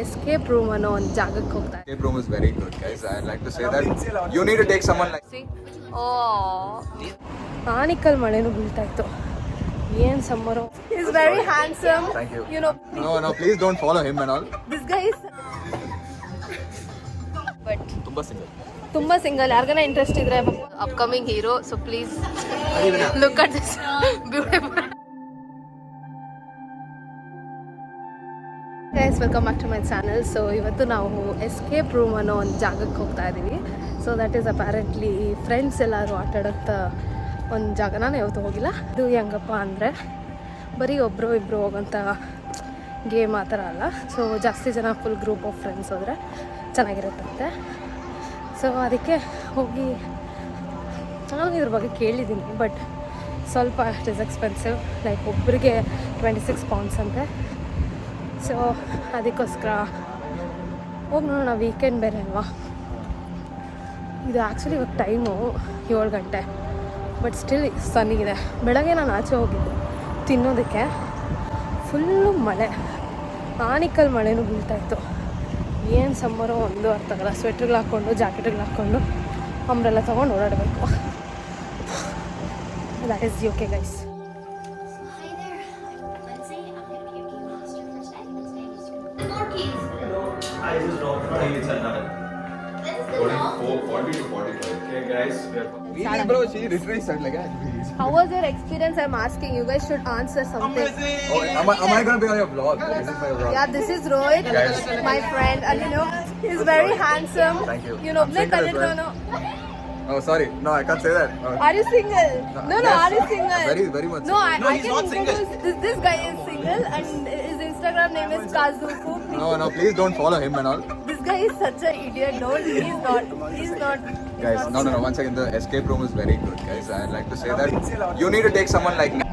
Escape room ಅನ್ನೋ ಒಂದು ಜಾಗಕ್ಕೆ ಹೋಗ್ತಾ ಇದ್ದೀವಿ. Escape room is very good, guys. I'd like to say that you need to take someone like. Anekal ಮಳೆನೂ ಬೀಳ್ತಾ ಇತ್ತು. ಏನ್ ಸಮ್ಮರು. He's very handsome. Thank you. You know. No, please don't follow him and all. This guy is. But ತುಂಬಾ single ಯಾರಿಗಾನ interest ಇದ್ರೆ upcoming hero, so please look at this beautiful. Guys, welcome back to my channel. So ಇವತ್ತು ನಾವು escape room ಅನ್ನೋ ಒಂದು ಜಾಗಕ್ಕೆ ಹೋಗ್ತಾ ಇದ್ದೀವಿ. So that is apparently friends ಎಲ್ಲರೂ ಆಟಾಡೋಂಥ ಒಂದು ಜಾಗ. ನಾನು ಯಾವತ್ತೂ ಹೋಗಿಲ್ಲ. ಇದು ಹೆಂಗಪ್ಪ ಅಂದರೆ ಬರೀ ಒಬ್ಬರು ಇಬ್ಬರು ಹೋಗೋಂಥ ಗೇಮ್ ಆ ಥರ ಅಲ್ಲ. ಸೊ ಜಾಸ್ತಿ ಜನ ಫುಲ್ ಗ್ರೂಪ್ ಆಫ್ ಫ್ರೆಂಡ್ಸ್ ಹೋದರೆ ಚೆನ್ನಾಗಿರುತ್ತಂತೆ. ಸೊ ಅದಕ್ಕೆ ಹೋಗಿ ನಾನು ಇದ್ರ ಬಗ್ಗೆ ಕೇಳಿದ್ದೀನಿ, ಬಟ್ ಸ್ವಲ್ಪ ಇಟ್ ಇಸ್ ಎಕ್ಸ್ಪೆನ್ಸಿವ್. ಲೈಕ್ ಒಬ್ಬರಿಗೆ 26 pounds ಅಂತೆ. ಸೊ ಅದಕ್ಕೋಸ್ಕರ ಹೋಗಿ ನೋಡೋಣ. ವೀಕೆಂಡ್ ಬೇರೆ ಅಲ್ವಾ. ಇದು ಆ್ಯಕ್ಚುಲಿ ಇವಾಗ ಟೈಮು 7 ಗಂಟೆ, ಬಟ್ ಸ್ಟಿಲ್ ಸನ್ನಿಗಿದೆ. ಬೆಳಗ್ಗೆ ನಾನು ಆಚೆ ಹೋಗಿದ್ದೆ ತಿನ್ನೋದಕ್ಕೆ, ಫುಲ್ಲು ಮಳೆ, ಆನಿಕಲ್ ಮಳೆನೂ ಬೀಳ್ತಾಯಿತ್ತು. ಏನು ಸಮ್ಮರು ಒಂದು ಅರ್ಥ ಆಗಲ್ಲ. ಸ್ವೆಟ್ರ್ಗಳು ಹಾಕ್ಕೊಂಡು, ಜಾಕೆಟ್ಗಳು ಹಾಕ್ಕೊಂಡು, ಅಂಬ್ರೆಲ್ಲ ತೊಗೊಂಡು ಓಡಾಡಬೇಕು. That is okay guys. Bro, she literally said like, how was your experience? I'm asking. You guys should answer something. oh, am I going to be on your vlog? This is my vlog. Yeah, this is Rohit, my friend, and you know, he's very handsome. Thank you. You know, I'm single as well. Oh, sorry. No, I can't say that. Are you single? No, yes. are you single? Very much. No, single. I can introduce. This guy is single, and his Instagram name is Kazuku. No, please don't follow him and all. This guy is such an idiot. No, he's not. Guys, no. Once again, the escape room is very good, guys. I'd like to say that you need to take someone like me.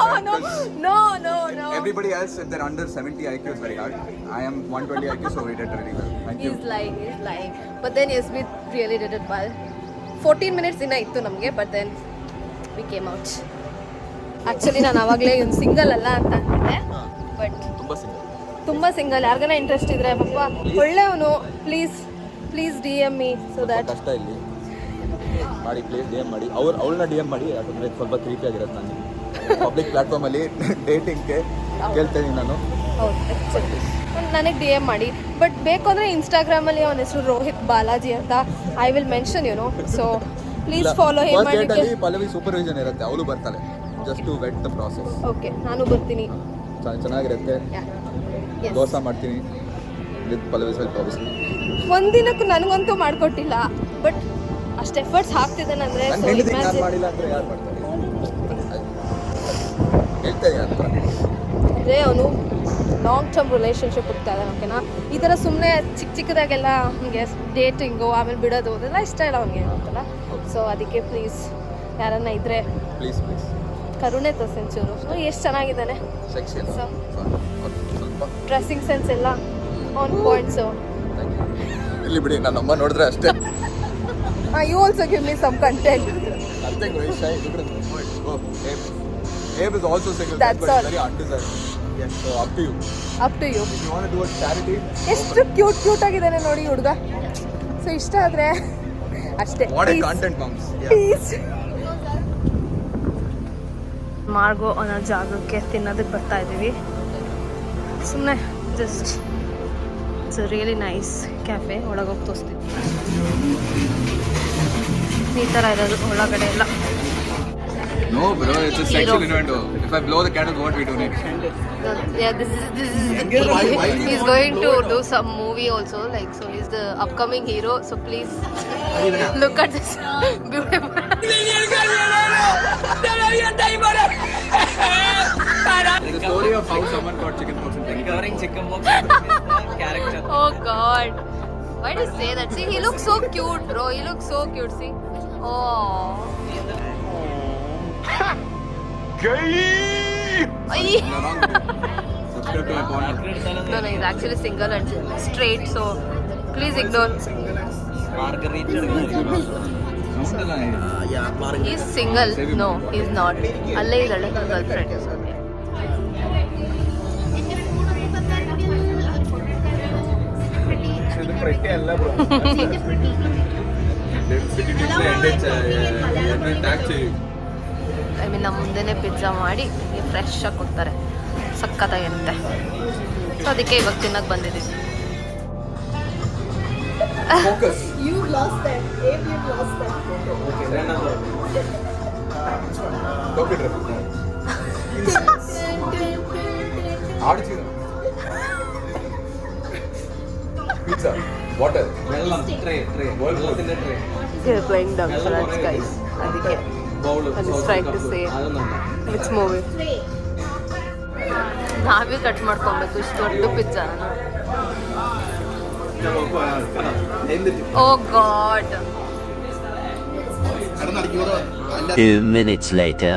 Oh, no. Everybody else, if they're under 70 IQ, is very hard. I am 120 IQ, so we did really well. Thank you. He's lying. But then yes, we really did it well. 14 minutes in ittu namge, but then we came out. Actually, ನಾನು ಆವಾಗಲೇ ಇವ್ನು single ಅಲ್ಲ ಅಂತ ಅಂತಿದ್ದೆ, but ತುಂಬ single. ಯಾರಿಗಾನ interest ಇದ್ರೆ ಪಾಪ ಒಳ್ಳೆಯವನು, please DM me so that. ಕಷ್ಟ ಇಲ್ಲಿ ಮಾಡಿ, ಪ್ಲೀಸ್ DM ಮಾಡಿ. ಅವಳನ್ನ DM ಮಾಡಿ, ಯಾಕಂದರೆ ಸ್ವಲ್ಪ ಕ್ರೀಪಿ ಆಗಿರುತ್ತೆ. ನಾನು ಪಬ್ಲಿಕ್ ಪ್ಲಾಟ್ಫಾರ್ಮಲ್ಲಿ ಡೇಟಿಂಗ್ಗೆ ಕೇಳ್ತೇನೆ ನಾನು. ಹೌದು, ಆ್ಯಕ್ಚುಲಿ ನನಗೆ DM ಮಾಡಿ. ಬಟ್ ಬೇಕು ಅಂದರೆ ಇನ್ಸ್ಟಾಗ್ರಾಮಲ್ಲಿ ಅವನ ಹೆಸರು ರೋಹಿತ್ ಬಾಲಾಜಿ ಅಂತ. I will mention, you know. So please follow him. Pallavi supervision ಇರುತ್ತೆ, ಅವಳು ಬರ್ತಾಳೆ just to vet the process. Okay, ನಾನು ಬರ್ತೀನಿ. ಚೆನ್ನಾಗಿರುತ್ತೆ. ದೋಸೆ ಮಾಡ್ತೀನಿ ವಿತ್ ಪಲ್ಲವಿ ಸ್ವಲ್ಪ ಆಬ್ವಿಯಸ್ಲಿ. ಒಂದಿನಕ್ಕೂ ನನಗಂತೂ ಮಾಡಿಕೊಟ್ಟಿಲ್ಲ, ಬಟ್ ಅಷ್ಟು ಎಫರ್ಟ್ಸ್ ಹಾಕ್ತಿದ್ದಾನೆ ಅಂದರೆ ಮಾಡಿಲ್ಲ ಅಂದರೆ ಯಾರು ಮಾಡ್ತಾರೆ ಹೇಳ್ತೇನೆ ಅಂತ. ಅಂದರೆ ಅವನು ಲಾಂಗ್ ಟರ್ಮ್ ರಿಲೇಷನ್ಶಿಪ್ ಹುಡ್ತಾ ಇದ್ದಾನೆ. ಓಕೆನಾ, ಈ ಥರ ಸುಮ್ಮನೆ ಚಿಕ್ಕದಾಗೆಲ್ಲ ಹಂಗೆ ಡೇಟಿಂಗು ಆಮೇಲೆ ಬಿಡೋದು ಅದೆಲ್ಲ ಇಷ್ಟ ಇಲ್ಲ ಅವನಿಗೆ ಅಂತಲ್ಲ. ಸೊ ಅದಕ್ಕೆ ಪ್ಲೀಸ್ ಯಾರನ್ನ ಇದ್ದರೆ ಪ್ಲೀಸ್ ಕರುಣೆ ತೋರ್ಸೆಂಚೂರು. ಎಷ್ಟು ಚೆನ್ನಾಗಿದ್ದಾನೆ. ಸೊ ಡ್ರೆಸ್ಸಿಂಗ್ ಸೆನ್ಸ್ ಎಲ್ಲ ಆನ್ ಪಾಯಿಂಟ್ಸು. ಇಲ್ಲಿ ಬಿಡಿ, ನನ್ನ ಅಮ್ಮ ನೋಡಿದ್ರೆ ಅಷ್ಟೇ. You also give me some content. Nothing very shy. Look at him. Oh, Abe is also single. That's all. Very undeserved. Yes, so up to you. Up to you. If you want to do a charity. ಎಷ್ಟು cute ಆಗಿದ್ದಾನೆ ನೋಡಿ ಹುಡುಗ. So ಇಷ್ಟ ಆದರೆ ಅಷ್ಟೇ. What a content moms. Please. Margao ಅನ್ನೋ ಜಾಗಕ್ಕೆ ತಿನ್ನೋದಕ್ಕೆ ಬರ್ತಾ ಇದ್ದೀವಿ. ಸುಮ್ಮನೆ just it's a really nice cafe. ಒಳಗೋಗಿ ತೋರಿಸ್ತೀವಿ. ಈ ಥರ ಇರೋದು ಒಳಗಡೆ ಎಲ್ಲ. No, bro, it's a sexual innuendo. If I blow the candles, what we do next? Yeah, this is he's going to do some movie also, like, so he's the upcoming hero. So please look at this beautiful. The story of how someone got chickenpox and recovering chickenpox character. Oh God, why do you say that? See, he looks so cute, bro. He looks so cute. See, oh. Subscribe to my channel. No, he's actually single and straight, so please ignore. No, is single. No is not. ಅಲ್ಲೇ ಇದ್ದಾಳೆ girl friend. I mean ನಮ್ಮ ಮುಂದೆನೇ pizza ಮಾಡಿ fresh ಆಗಿ ಕೊಡ್ತಾರೆ, ಸಖತ್ತಾಗಿರುತ್ತೆ. So ಅದಕ್ಕೆ ಇವಾಗ ತಿನ್ನಕ್ಕೆ ಬಂದಿದ್ದೀವಿ. You lost that. Abe, you lost that. Pizza, water, They're playing dumb cards, guys. ಅದಕ್ಕೆ I was trying to say which movie. ನಾವೇ ಕಟ್ ಮಾಡ್ಕೊಬೇಕು ಇಷ್ಟು ದೊಡ್ಡ ಪಿಜ್ಜಾ. ಓ ಗಾಡ್. 2 minutes later.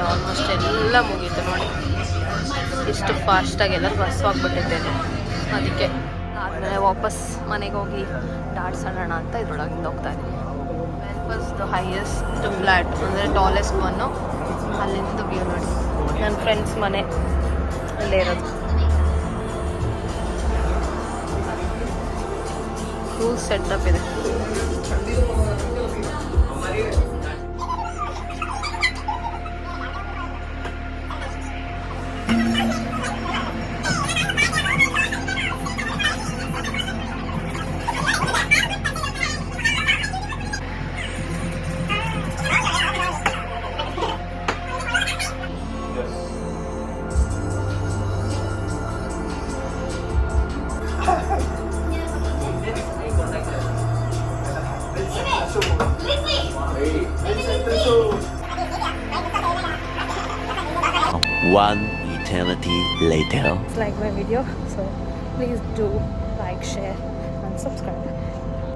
ಆಲ್ಮೋಸ್ಟ್ ಎಲ್ಲ ಮುಗೀತು ನೋಡಿ. ಇಷ್ಟು ಫಾಸ್ಟಾಗಿ ಎಲ್ಲರಿಗೂ ಹಸುವಾಗ್ಬಿಟ್ಟಿದ್ದೇನೆ. ಅದಕ್ಕೆ ಆದಮೇಲೆ ವಾಪಸ್ ಮನೆಗೆ ಹೋಗಿ ಡಾಟ್ಸ್ ಆಡೋಣ ಅಂತ ಇದ್ರೊಳಗಿಂದ ಹೋಗ್ತಾ ಇದ್ದೀನಿ. ವಾಸ್ ದ ಹೈಯೆಸ್ಟ್ ಫ್ಲ್ಯಾಟ್, ಅಂದರೆ ಟಾಲೆಸ್ಟ್ ಒನ್ನು. ಅಲ್ಲಿಂದ ವ್ಯೂ ನೋಡಿ. ನನ್ನ ಫ್ರೆಂಡ್ಸ್ ಮನೆ ಅಲ್ಲೇ ಇರೋದು. ಫುಲ್ ಸೆಟಪ್ ಇದೆ. One eternity later. Like my video, so please do like, share and subscribe.